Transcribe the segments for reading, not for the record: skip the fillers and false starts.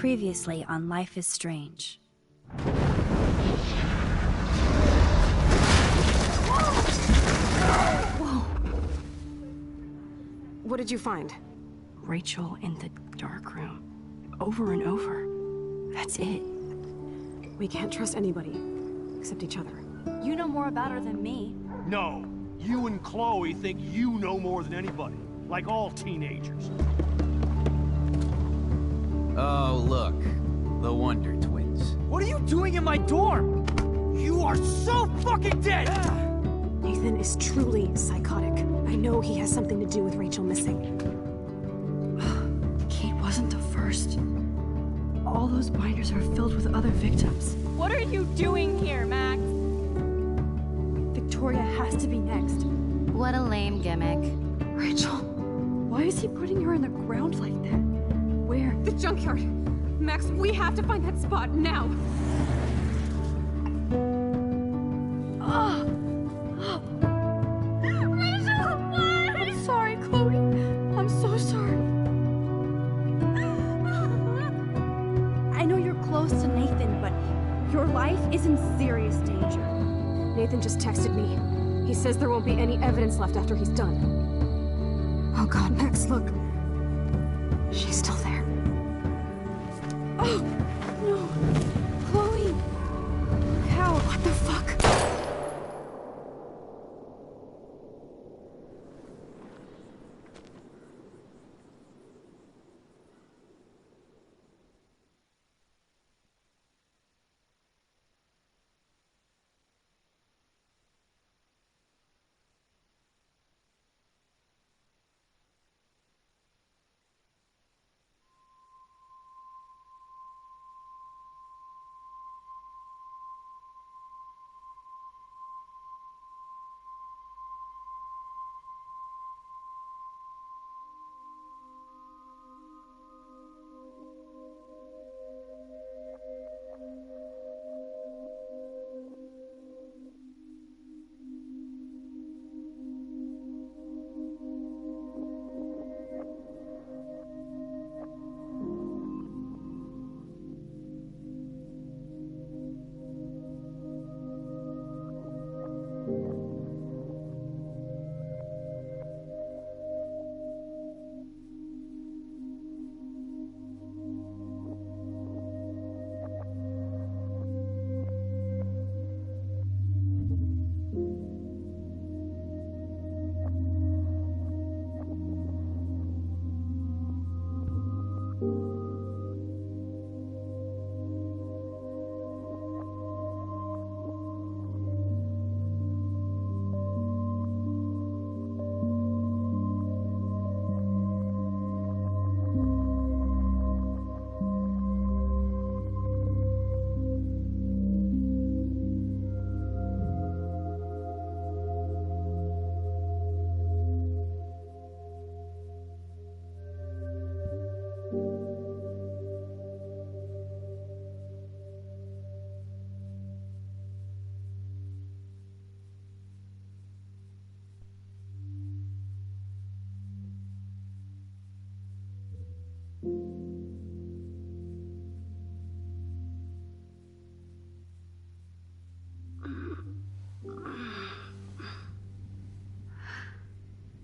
Previously on Life is Strange. Whoa! What did you find? Rachel in the dark room. Over and over. That's it. We can't trust anybody, except each other. You know more about her than me. No. You and Chloe think you know more than anybody. Like all teenagers. Oh, look. The Wonder Twins. What are you doing in my dorm? You are so fucking dead! Nathan is truly psychotic. I know he has something to do with Rachel missing. Kate wasn't the first. All those binders are filled with other victims. What are you doing here, Max? Victoria has to be next. What a lame gimmick. Rachel, why is he putting her in the ground like that? Where? The junkyard! Max, we have to find that spot now! Rachel, what? I'm sorry, Chloe. I'm so sorry. I know you're close to Nathan, but your life is in serious danger. Nathan just texted me. He says there won't be any evidence left after he's done. Oh god, Max, look. She's still there. Oh, no. Chloe. How? What the fuck?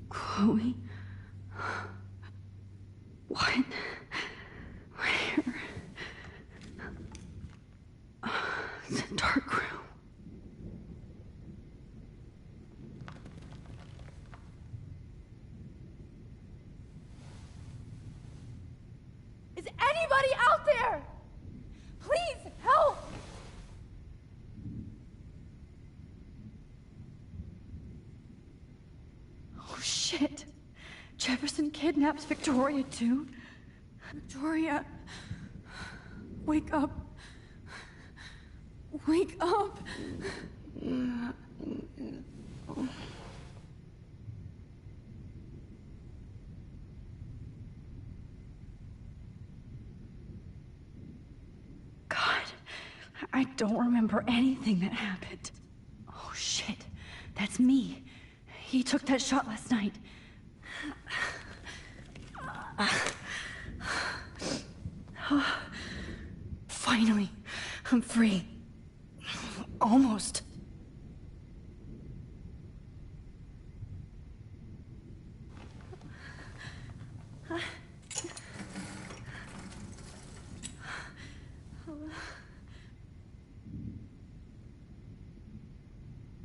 Chloe? What? Where? It's a dark room. Is anybody out there? Please, help! Oh shit. Jefferson kidnaps Victoria too? Victoria. Wake up. Wake up. God, I don't remember anything that happened. Oh shit, that's me. He took that shot last night. Finally, I'm free. Almost.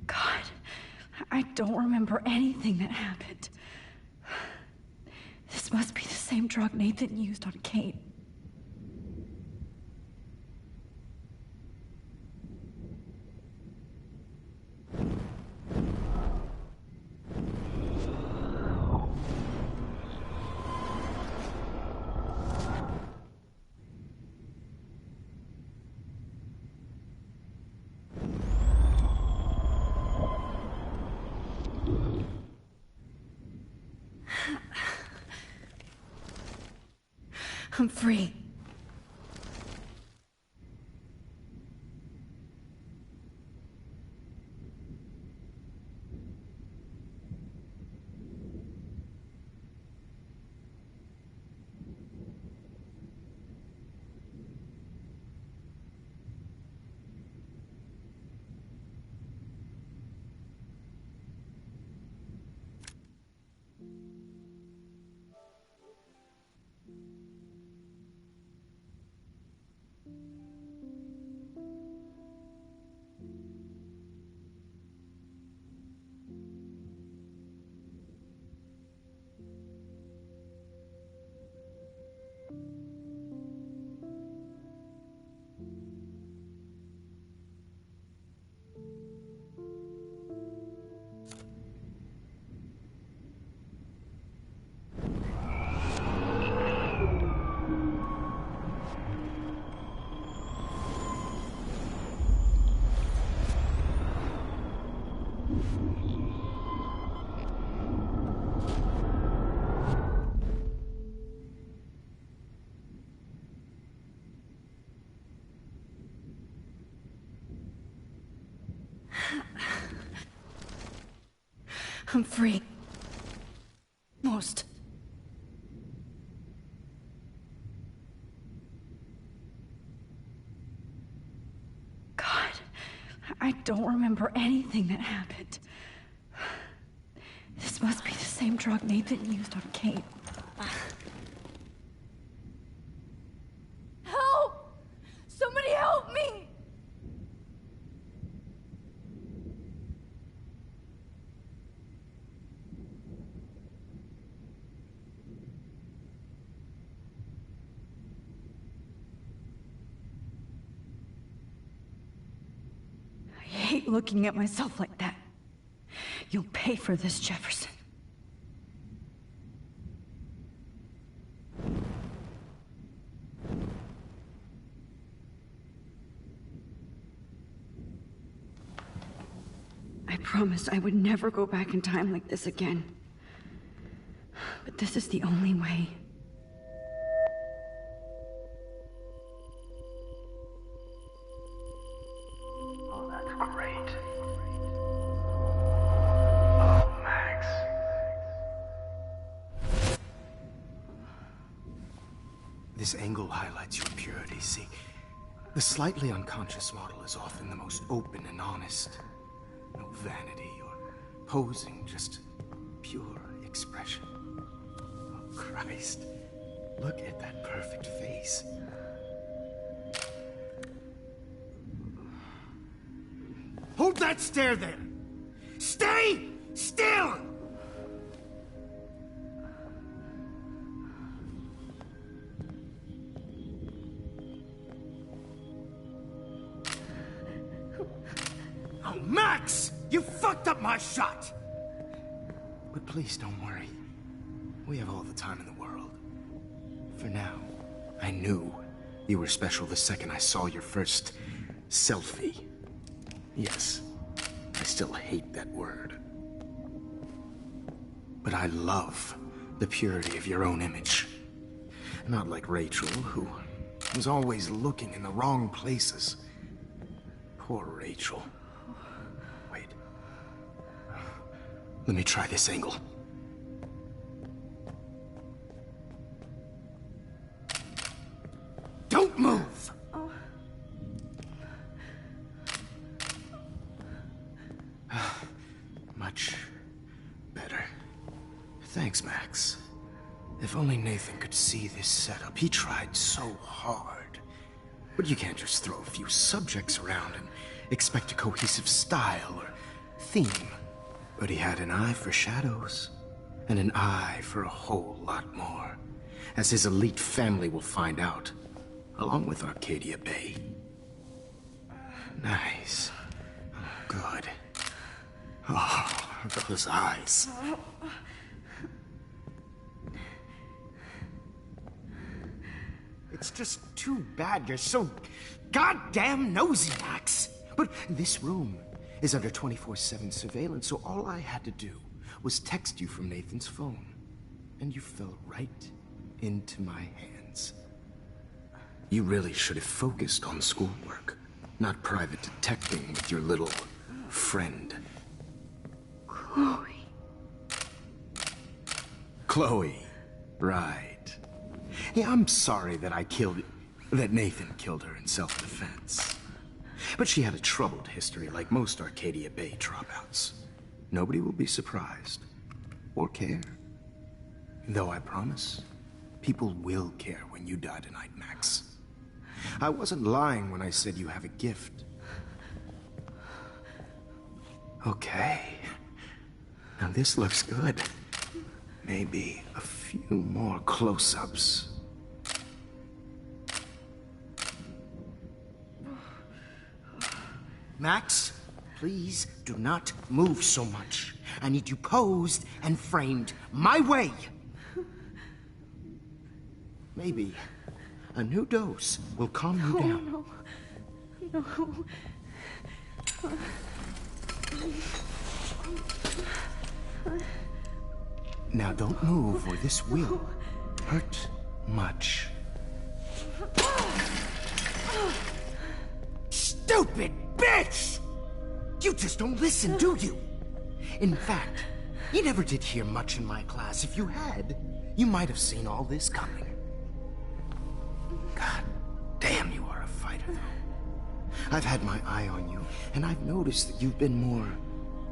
God, I don't remember anything that happened. This must be the same drug Nathan used on Kate. I'm free. I'm free. Almost. God, I don't remember anything that happened. This must be the same drug Nathan used on Kate. Help! Somebody help me! I hate looking at myself like that. You'll pay for this, Jefferson. I promised I would never go back in time like this again. But this is the only way. Oh, that's great. Oh, Max. This angle highlights your purity, see? The slightly unconscious model is often the most open and honest. No vanity or posing, just pure expression. Oh, Christ. Look at that perfect face. Hold that stare there! Stay still! Oh, Max! You fucked up my shot! But please don't worry. We have all the time in the world. For now, I knew you were special the second I saw your first selfie. Yes, I still hate that word. But I love the purity of your own image. Not like Rachel, who was always looking in the wrong places. Poor Rachel. Wait. Let me try this angle. Don't move! Much better. Thanks, Max. If only Nathan could see this setup. He tried so hard. But you can't just throw a few subjects around and expect a cohesive style or theme. But he had an eye for shadows, and an eye for a whole lot more, as his elite family will find out, along with Arcadia Bay. Nice. Good. Oh, those eyes. It's just too bad you're so goddamn nosy, Max. But this room is under 24/7 surveillance, so all I had to do was text you from Nathan's phone. And you fell right into my hands. You really should have focused on schoolwork, not private detecting with your little friend. Chloe. Chloe. Right. Yeah, I'm sorry that that Nathan killed her in self-defense. But she had a troubled history like most Arcadia Bay dropouts. Nobody will be surprised. Or care. Though I promise, people will care when you die tonight, Max. I wasn't lying when I said you have a gift. Okay. Now this looks good. Maybe a few more close-ups. Max, please do not move so much. I need you posed and framed my way. Maybe a new dose will calm you down. No. Now don't move or this will hurt much. Stupid bitch! You just don't listen, do you? In fact, you never did hear much in my class. If you had, you might have seen all this coming. God damn, you are a fighter, though. I've had my eye on you, and I've noticed that you've been more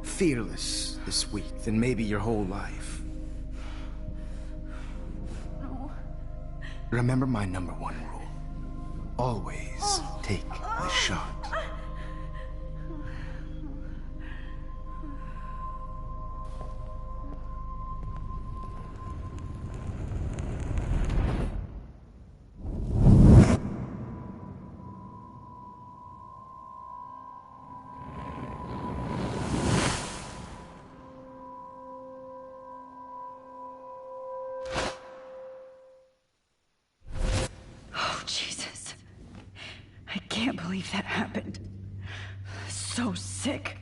fearless this week than maybe your whole life. No. Remember my #1 rule. Always take the shot. Oh, Jesus. I can't believe that happened. So sick.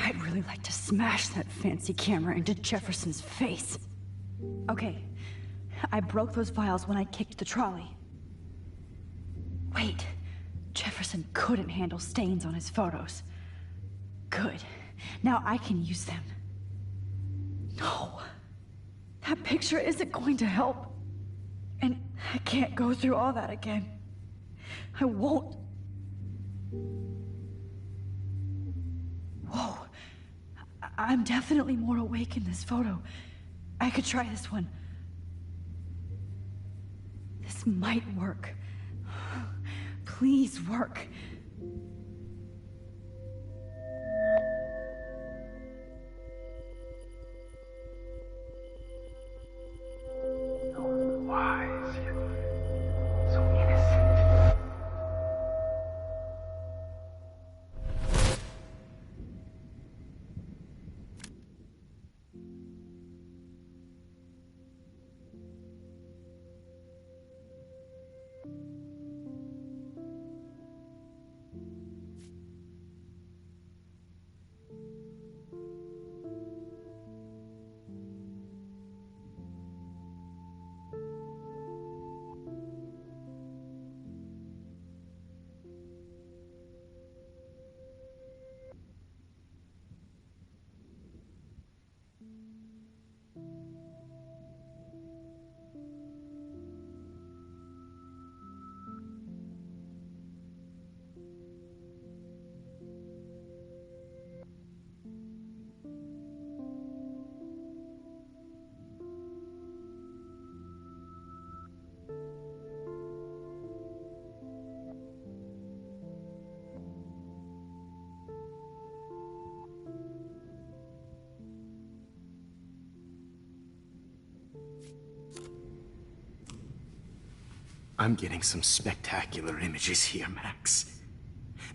I'd really like to smash that fancy camera into Jefferson's face. Okay, I broke those vials when I kicked the trolley. Wait, Jefferson couldn't handle stains on his photos. Good. Now I can use them. No. That picture isn't going to help. And I can't go through all that again. I won't. Whoa. I'm definitely more awake in this photo. I could try this one. This might work. Please work. So wise, yet so innocent. I'm getting some spectacular images here, Max.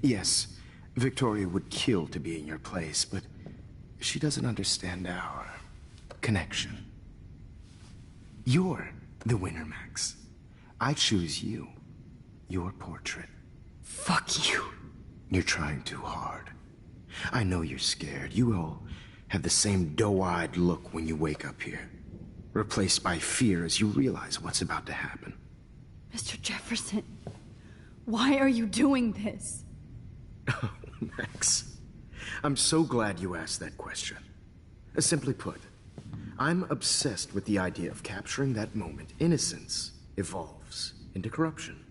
Yes, Victoria would kill to be in your place, but she doesn't understand our connection. You're the winner, Max. I choose you. Your portrait. Fuck you. You're trying too hard. I know you're scared. You all have the same doe-eyed look when you wake up here, replaced by fear as you realize what's about to happen. Mr. Jefferson, why are you doing this? Oh, Max. I'm so glad you asked that question. Simply put, I'm obsessed with the idea of capturing that moment innocence evolves into corruption.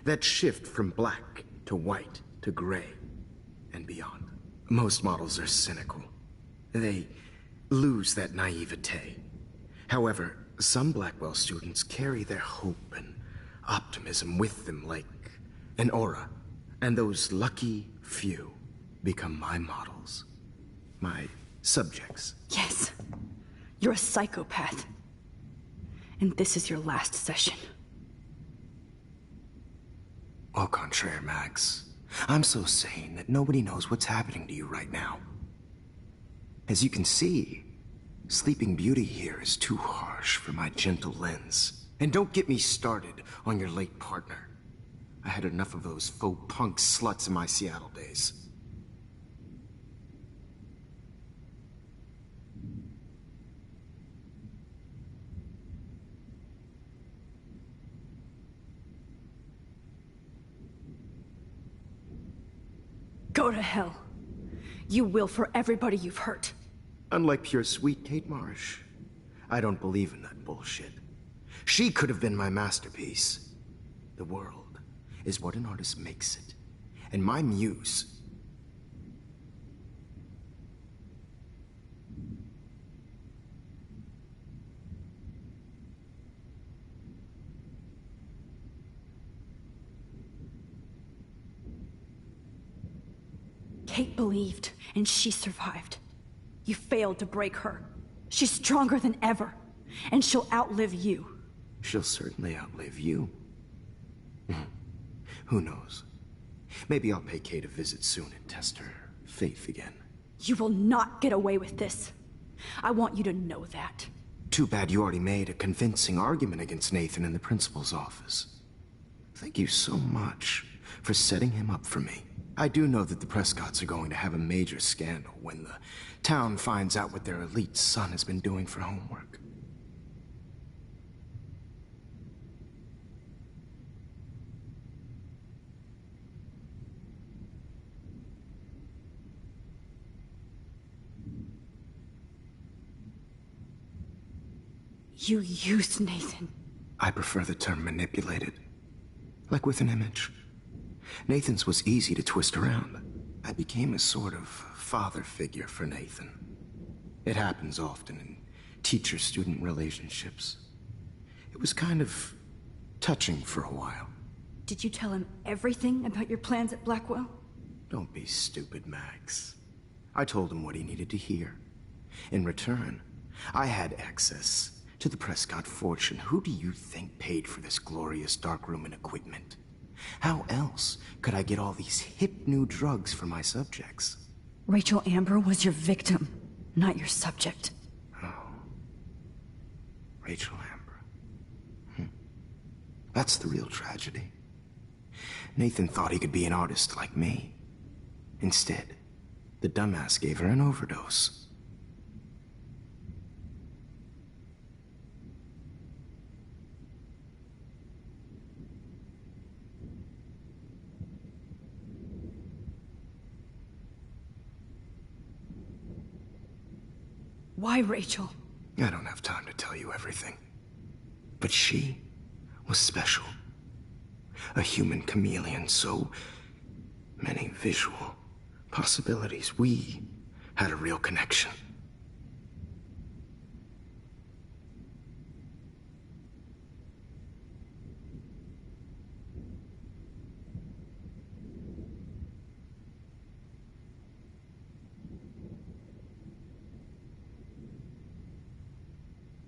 That shift from black to white to gray and beyond. Most models are cynical. They lose that naivete. However, some Blackwell students carry their hope and optimism with them like an aura. And those lucky few become my models. My subjects. Yes. You're a psychopath. And this is your last session. Au contraire, Max. I'm so sane that nobody knows what's happening to you right now. As you can see, Sleeping Beauty here is too harsh for my gentle lens. And don't get me started on your late partner. I had enough of those faux punk sluts in my Seattle days. Go to hell. You will for everybody you've hurt. Unlike pure sweet Kate Marsh, I don't believe in that bullshit. She could have been my masterpiece. The world is what an artist makes it. And my muse... Kate believed, and she survived. You failed to break her. She's stronger than ever, and she'll outlive you. She'll certainly outlive you. Who knows? Maybe I'll pay Kate a visit soon and test her faith again. You will not get away with this. I want you to know that. Too bad you already made a convincing argument against Nathan in the principal's office. Thank you so much for setting him up for me. I do know that the Prescotts are going to have a major scandal when the town finds out what their elite son has been doing for homework. You used Nathan. I prefer the term manipulated. Like with an image. Nathan's was easy to twist around. I became a sort of father figure for Nathan. It happens often in teacher-student relationships. It was kind of touching for a while. Did you tell him everything about your plans at Blackwell? Don't be stupid, Max. I told him what he needed to hear. In return, I had access to the Prescott fortune. Who do you think paid for this glorious darkroom and equipment? How else could I get all these hip new drugs for my subjects? Rachel Amber was your victim, not your subject. Oh. Rachel Amber. That's the real tragedy. Nathan thought he could be an artist like me. Instead, the dumbass gave her an overdose. Why Rachel? I don't have time to tell you everything. But she was special. A human chameleon, so many visual possibilities. We had a real connection.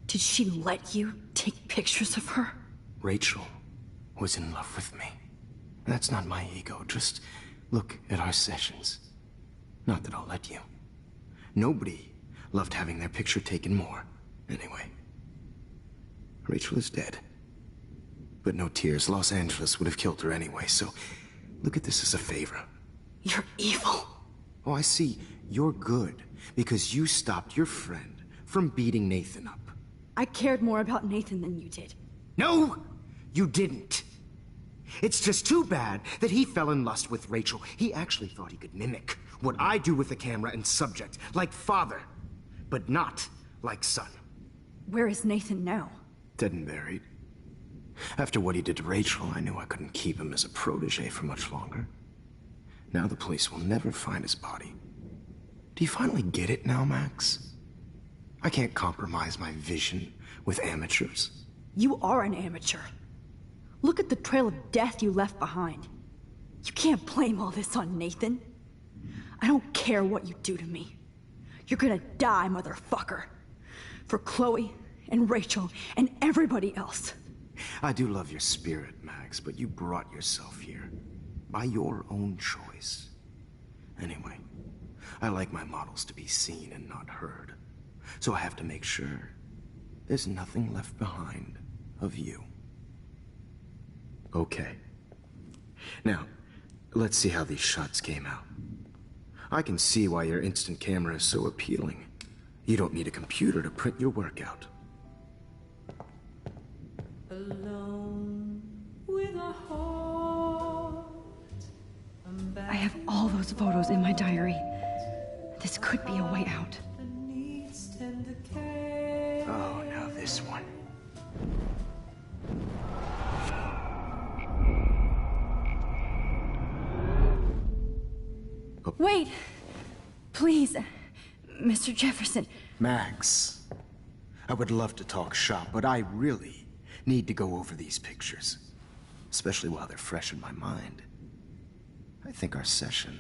Did she let you take pictures of her? Rachel was in love with me. That's not my ego. Just look at our sessions. Not that I'll let you. Nobody loved having their picture taken more. Anyway, Rachel is dead. But no tears. Los Angeles would have killed her anyway, so look at this as a favor. You're evil. Oh, I see. You're good because you stopped your friend from beating Nathan up. I cared more about Nathan than you did. No, you didn't. It's just too bad that he fell in lust with Rachel. He actually thought he could mimic what I do with the camera and subject, like father, but not like son. Where is Nathan now? Dead and buried. After what he did to Rachel, I knew I couldn't keep him as a protege for much longer. Now the police will never find his body. Do you finally get it now, Max? I can't compromise my vision with amateurs. You are an amateur. Look at the trail of death you left behind. You can't blame all this on Nathan. I don't care what you do to me. You're gonna die, motherfucker. For Chloe and Rachel and everybody else. I do love your spirit, Max, but you brought yourself here. By your own choice. Anyway, I like my models to be seen and not heard. So I have to make sure there's nothing left behind of you. Okay. Now, let's see how these shots came out. I can see why your instant camera is so appealing. You don't need a computer to print your work out. Alone with a heart. I have all those photos in my diary. This could be a way out. Oh, now this one. Wait! Please, Mr. Jefferson. Max, I would love to talk shop, but I really need to go over these pictures. Especially while they're fresh in my mind. I think our session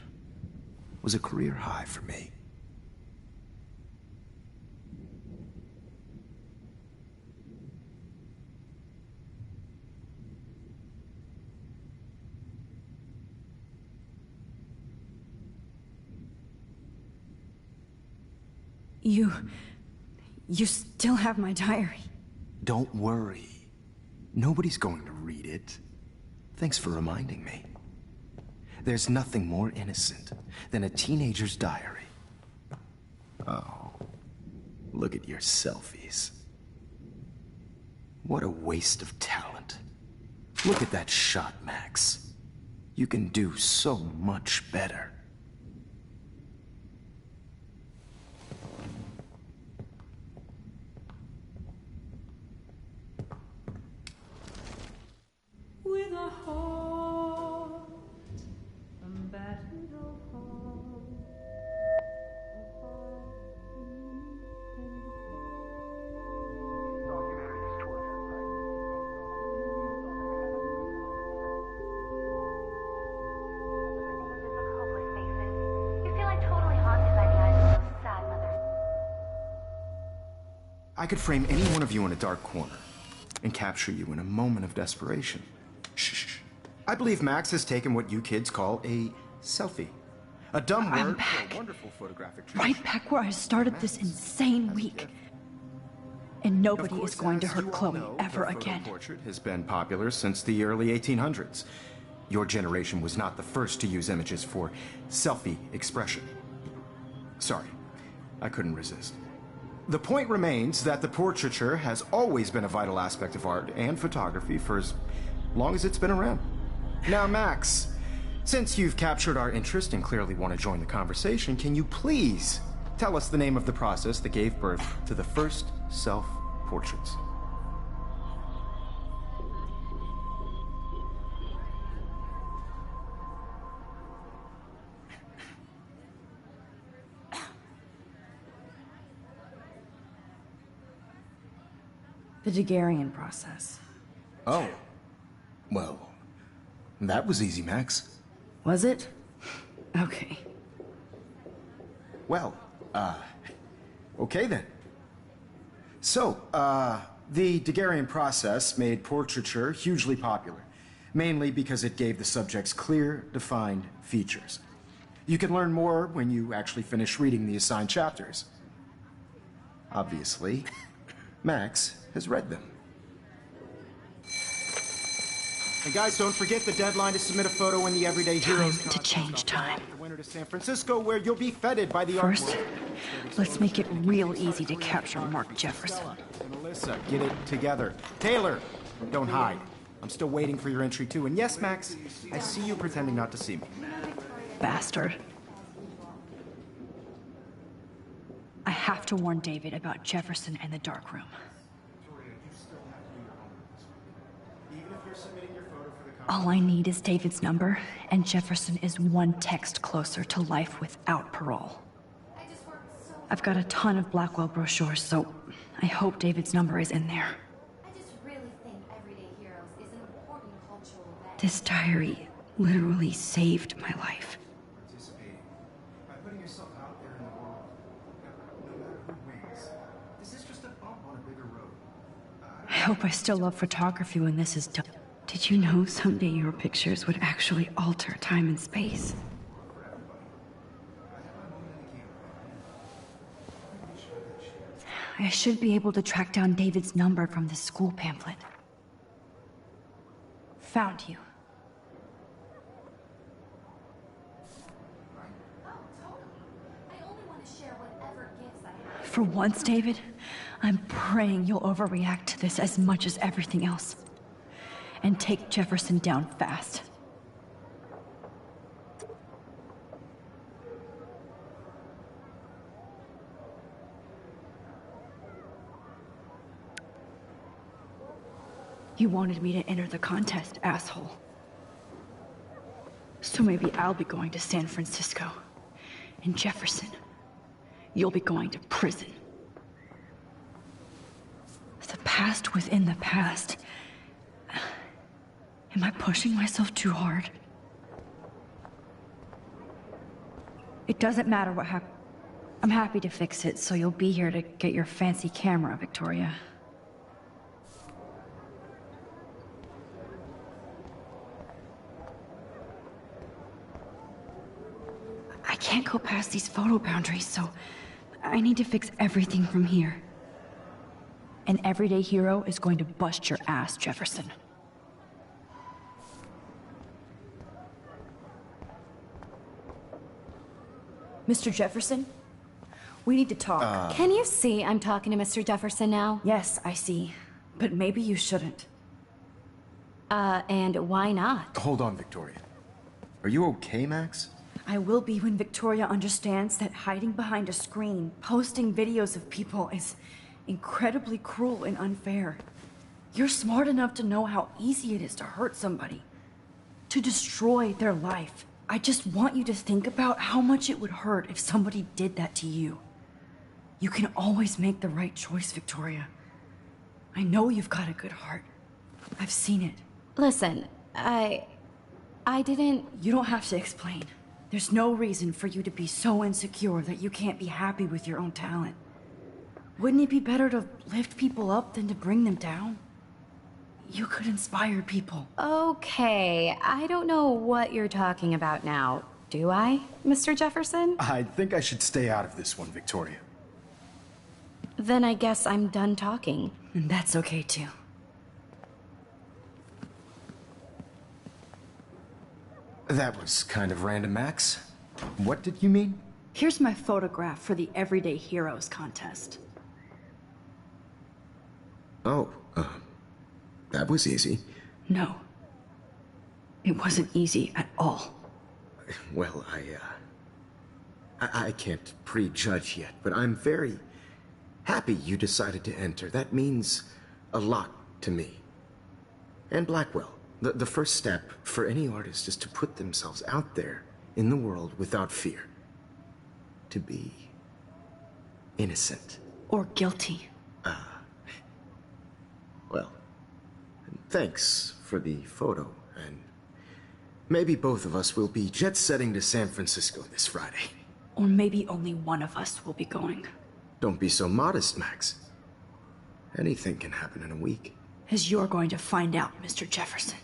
was a career high for me. You still have my diary. Don't worry. Nobody's going to read it. Thanks for reminding me. There's nothing more innocent than a teenager's diary. Oh, look at your selfies. What a waste of talent. Look at that shot, Max. You can do so much better. With a heart, a battered old heart. You feel like totally haunted by the eyes of those sad mothers. I could frame any one of you in a dark corner and capture you in a moment of desperation. Shh. I believe Max has taken what you kids call a selfie. A dumb I'm word back. for a wonderful photographic tradition. Right back where I started this insane week. And nobody is going to hurt Chloe ever again. The portrait has been popular since the early 1800s. Your generation was not the first to use images for selfie expression. Sorry, I couldn't resist. The point remains that the portraiture has always been a vital aspect of art and photography for as long as it's been around. Now, Max, since you've captured our interest and clearly want to join the conversation, can you please tell us the name of the process that gave birth to the first self-portraits? The Daguerrean process. Oh. Well, that was easy, Max. Was it? Okay. Well, okay then. So, the Daguerrean process made portraiture hugely popular. mainly because it gave the subjects clear, defined features. You can learn more when you actually finish reading the assigned chapters. Obviously, Max has read them. And guys, don't forget the deadline to submit a photo in the Everyday Heroes Time to change time. The winter to San Francisco, where you'll be feted by the First, art world. let's make it real easy to capture Mark Jefferson. And Alyssa, get it together. Taylor, don't hide. I'm still waiting for your entry too. And yes, Max, I see you pretending not to see me. Bastard. I have to warn David about Jefferson and the dark room. All I need is David's number, and Jefferson is one text closer to life without parole. I've got a ton of Blackwell brochures, so I hope David's number is in there. I just really think Everyday Heroes is an important cultural event. This diary literally saved my life. Participating by putting yourself out there in the world, no matter who wins. This is just a bump on a bigger road. I hope I still love photography when this is done. Did you know someday your pictures would actually alter time and space? I should be able to track down David's number from the school pamphlet. Found you. For once, David, I'm praying you'll overreact to this as much as everything else. And take Jefferson down fast. You wanted me to enter the contest, asshole. So maybe I'll be going to San Francisco. And Jefferson, you'll be going to prison. The past within the past. Am I pushing myself too hard? It doesn't matter what happened. I'm happy to fix it, so you'll be here to get your fancy camera, Victoria. I can't go past these photo boundaries, so I need to fix everything from here. An everyday hero is going to bust your ass, Jefferson. Mr. Jefferson? We need to talk. Can you see I'm talking to Mr. Jefferson now? Yes, I see. But maybe you shouldn't. And why not? Hold on, Victoria. Are you okay, Max? I will be when Victoria understands that hiding behind a screen, posting videos of people is incredibly cruel and unfair. You're smart enough to know how easy it is to hurt somebody, to destroy their life. I just want you to think about how much it would hurt if somebody did that to you. You can always make the right choice, Victoria. I know you've got a good heart. I've seen it. Listen, I didn't... You don't have to explain. There's no reason for you to be so insecure that you can't be happy with your own talent. Wouldn't it be better to lift people up than to bring them down? You could inspire people. Okay, I don't know what you're talking about now. Do I, Mr. Jefferson? I think I should stay out of this one, Victoria. Then I guess I'm done talking. And that's okay too. That was kind of random, Max. What did you mean? Here's my photograph for the Everyday Heroes contest. Oh, that was easy. No. It wasn't easy at all. Well, I can't prejudge yet, but I'm very happy you decided to enter. That means a lot to me. And Blackwell. The first step for any artist is to put themselves out there in the world without fear. To be innocent. Or guilty. Well, thanks for the photo, and maybe both of us will be jet-setting to San Francisco this Friday. Or maybe only one of us will be going. Don't be so modest, Max. Anything can happen in a week. As you're going to find out, Mr. Jefferson.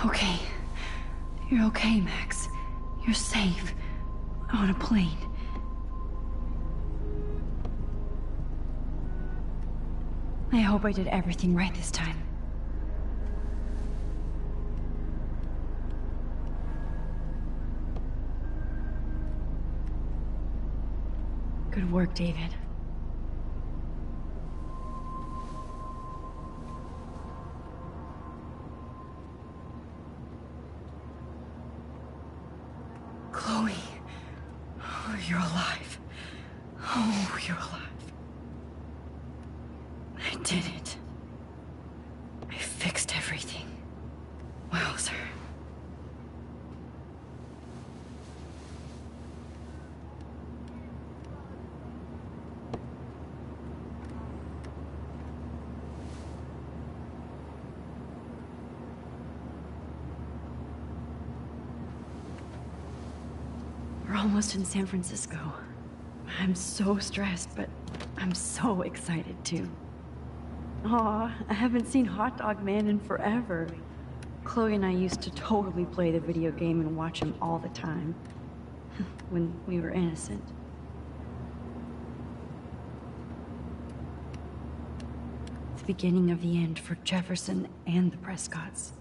Okay. You're okay, Max. You're safe. On a plane. I hope I did everything right this time. Good work, David. Chloe. Oh, you're alive. Oh, you're alive. I did it. I fixed everything. Wowzer. We're almost in San Francisco. I'm so stressed, but I'm so excited too. Aw, I haven't seen Hot Dog Man in forever. Chloe and I used to totally play the video game and watch him all the time. When we were innocent. The beginning of the end for Jefferson and the Prescotts.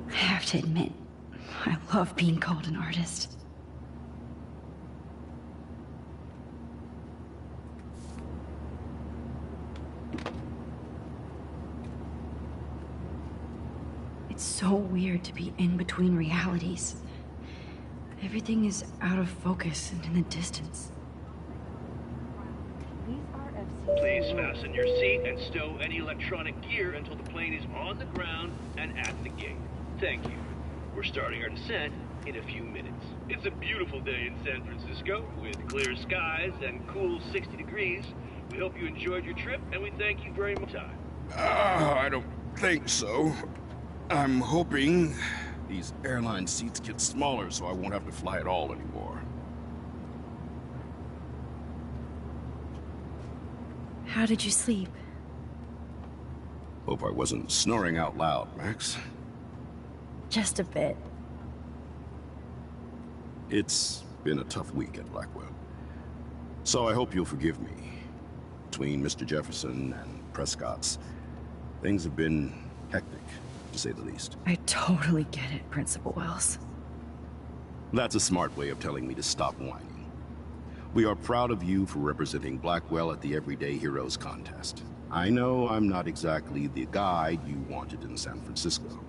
I have to admit, I love being called an artist. It's so weird to be in between realities. Everything is out of focus and in the distance. Please fasten your seat and stow any electronic gear until the plane is on the ground and at the gate. Thank you. We're starting our descent in a few minutes. It's a beautiful day in San Francisco with clear skies and cool 60 degrees. We hope you enjoyed your trip and we thank you very much. I don't think so. I'm hoping these airline seats get smaller so I won't have to fly at all anymore. How did you sleep? Hope I wasn't snoring out loud, Max. Just a bit. It's been a tough week at Blackwell. So I hope you'll forgive me. Between Mr. Jefferson and Prescott's, things have been hectic, to say the least. I totally get it, Principal Wells. That's a smart way of telling me to stop whining. We are proud of you for representing Blackwell at the Everyday Heroes contest. I know I'm not exactly the guide you wanted in San Francisco,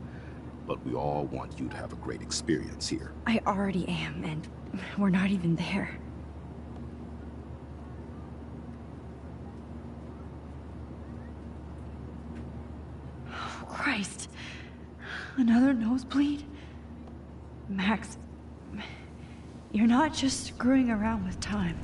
but we all want you to have a great experience here. I already am, and we're not even there. Oh, Christ. Another nosebleed? Max, you're not just screwing around with time.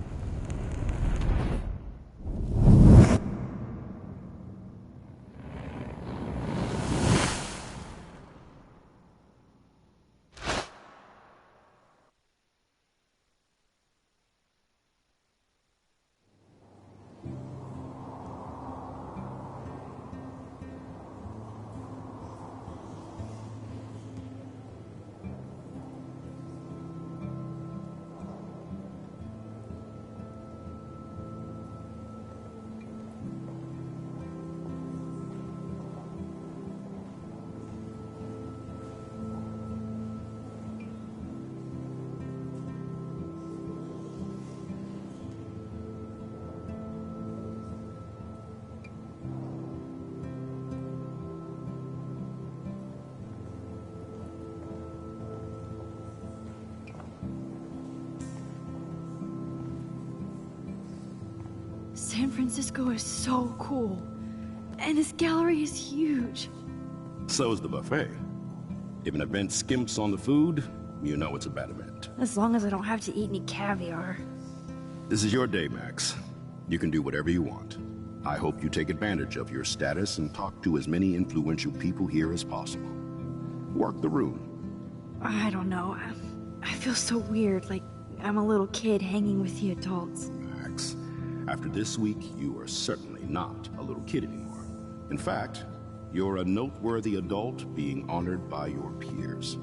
San Francisco is so cool. And this gallery is huge. So is the buffet. If an event skimps on the food, you know it's a bad event. As long as I don't have to eat any caviar. This is your day, Max. You can do whatever you want. I hope you take advantage of your status and talk to as many influential people here as possible. Work the room. I don't know. I feel so weird, like I'm a little kid hanging with the adults. Max, after this week, you are certainly not a little kid anymore. In fact, you're a noteworthy adult being honored by your peers.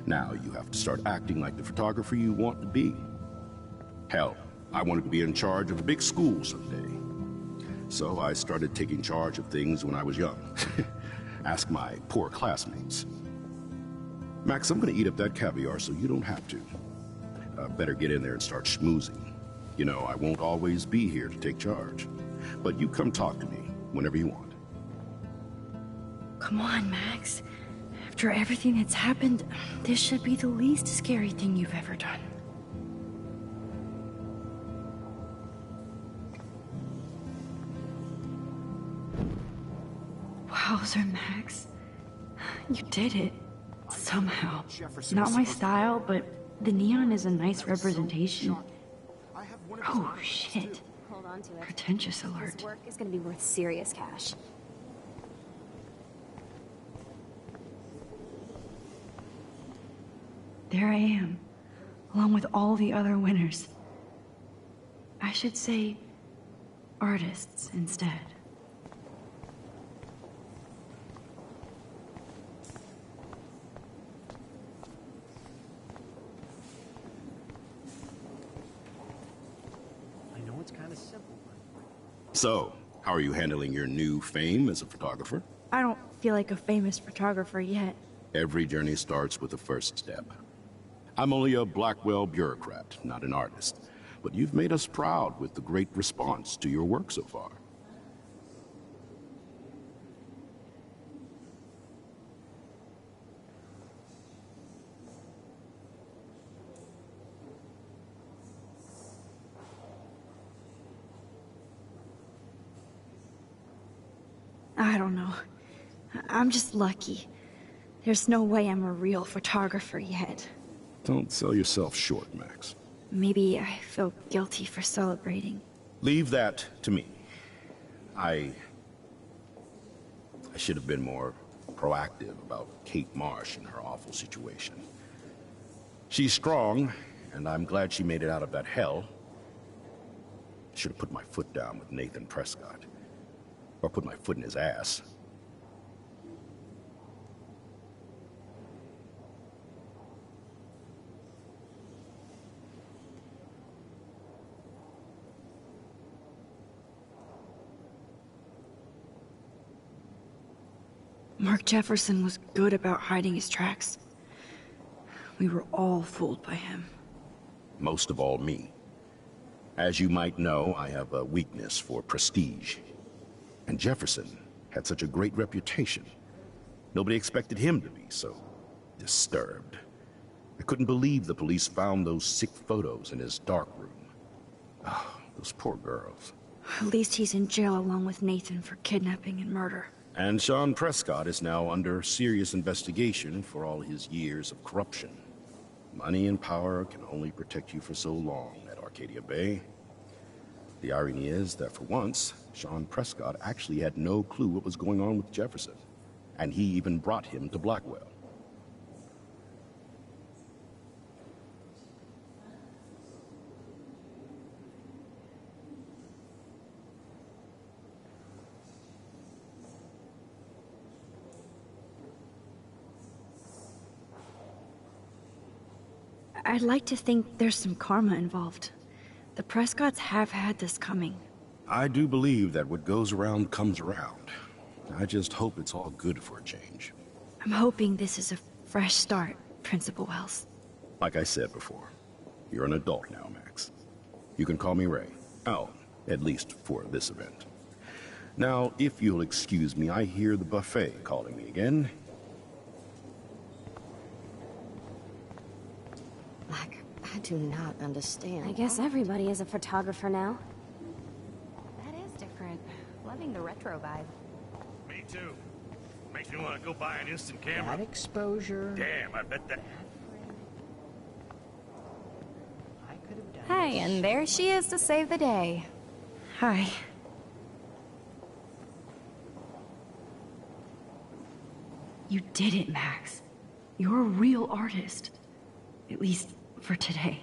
Now you have to start acting like the photographer you want to be. Hell, I wanted to be in charge of a big school someday. So I started taking charge of things when I was young. Ask my poor classmates. Max, I'm gonna eat up that caviar so you don't have to. Better get in there and start schmoozing. You know, I won't always be here to take charge. But you come talk to me whenever you want. Come on, Max. After everything that's happened, this should be the least scary thing you've ever done. Wowzer, Max. You did it. Somehow. Not my style, but the neon is a nice representation. Oh, shit. Hold on to it. Pretentious alert. This work is gonna be worth serious cash. There I am, along with all the other winners. I should say artists instead. I know it's kind of simple, but... So, how are you handling your new fame as a photographer? I don't feel like a famous photographer yet. Every journey starts with the first step. I'm only a Blackwell bureaucrat, not an artist. But you've made us proud with the great response to your work so far. I don't know. I'm just lucky. There's no way I'm a real photographer yet. Don't sell yourself short, Max. Maybe I feel guilty for celebrating. Leave that to me. I should have been more proactive about Kate Marsh and her awful situation. She's strong, and I'm glad she made it out of that hell. Should have put my foot down with Nathan Prescott. Or put my foot in his ass. Mark Jefferson was good about hiding his tracks. We were all fooled by him. Most of all, me. As you might know, I have a weakness for prestige. And Jefferson had such a great reputation. Nobody expected him to be so disturbed. I couldn't believe the police found those sick photos in his dark room. Oh, those poor girls. At least he's in jail along with Nathan for kidnapping and murder. And Sean Prescott is now under serious investigation for all his years of corruption. Money and power can only protect you for so long at Arcadia Bay. The irony is that for once, Sean Prescott actually had no clue what was going on with Jefferson. And he even brought him to Blackwell. I'd like to think there's some karma involved. The Prescotts have had this coming. I do believe that what goes around comes around. I just hope it's all good for a change. I'm hoping this is a fresh start, Principal Wells. Like I said before, you're an adult now, Max. You can call me Ray. Oh, at least for this event. Now, if you'll excuse me, I hear the buffet calling me again. I do not understand. I guess everybody is a photographer now. Loving the retro vibe. Me too. Makes me want to go buy an instant camera. That exposure. Damn, I bet that... I could have done Hey, this. and there she is to save the day. Hi. You did it, Max. You're a real artist. At least for today.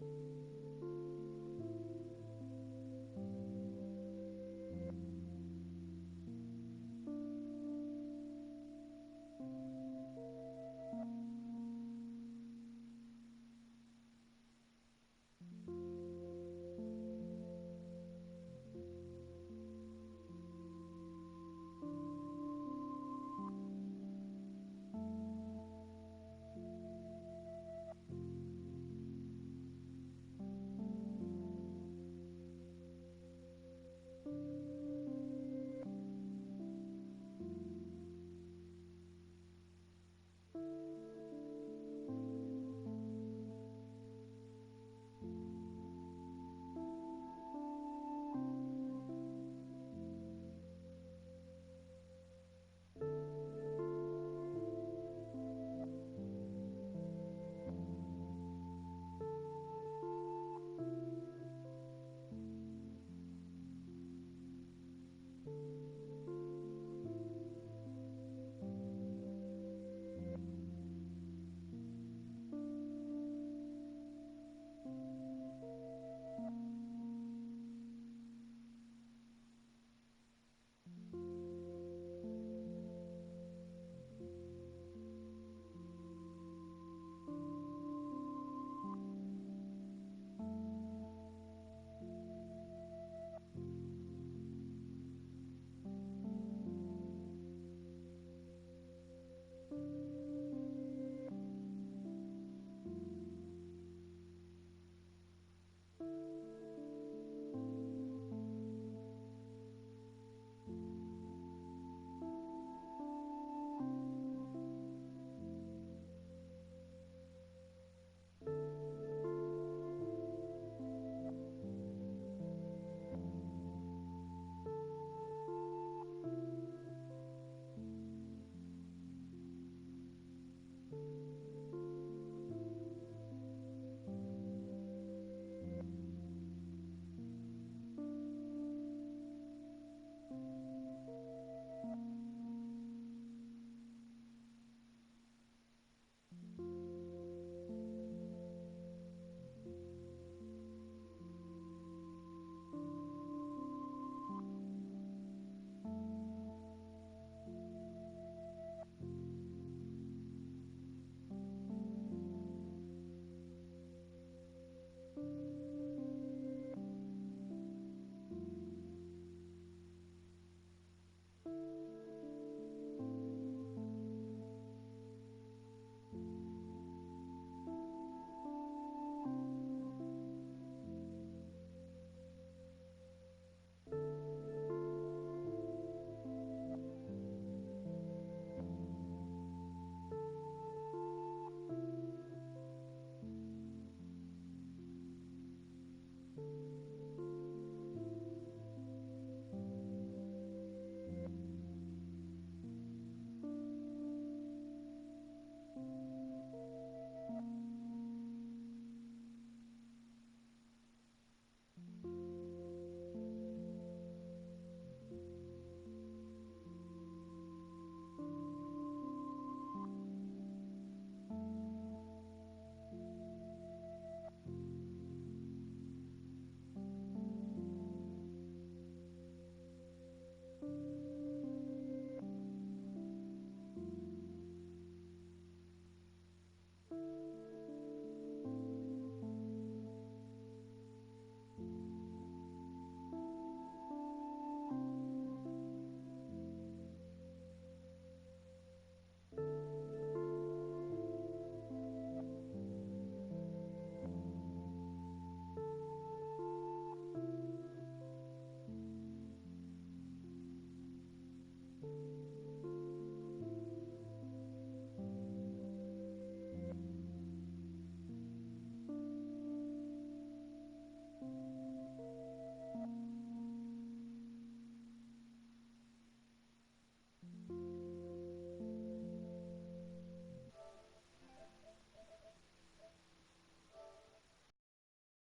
you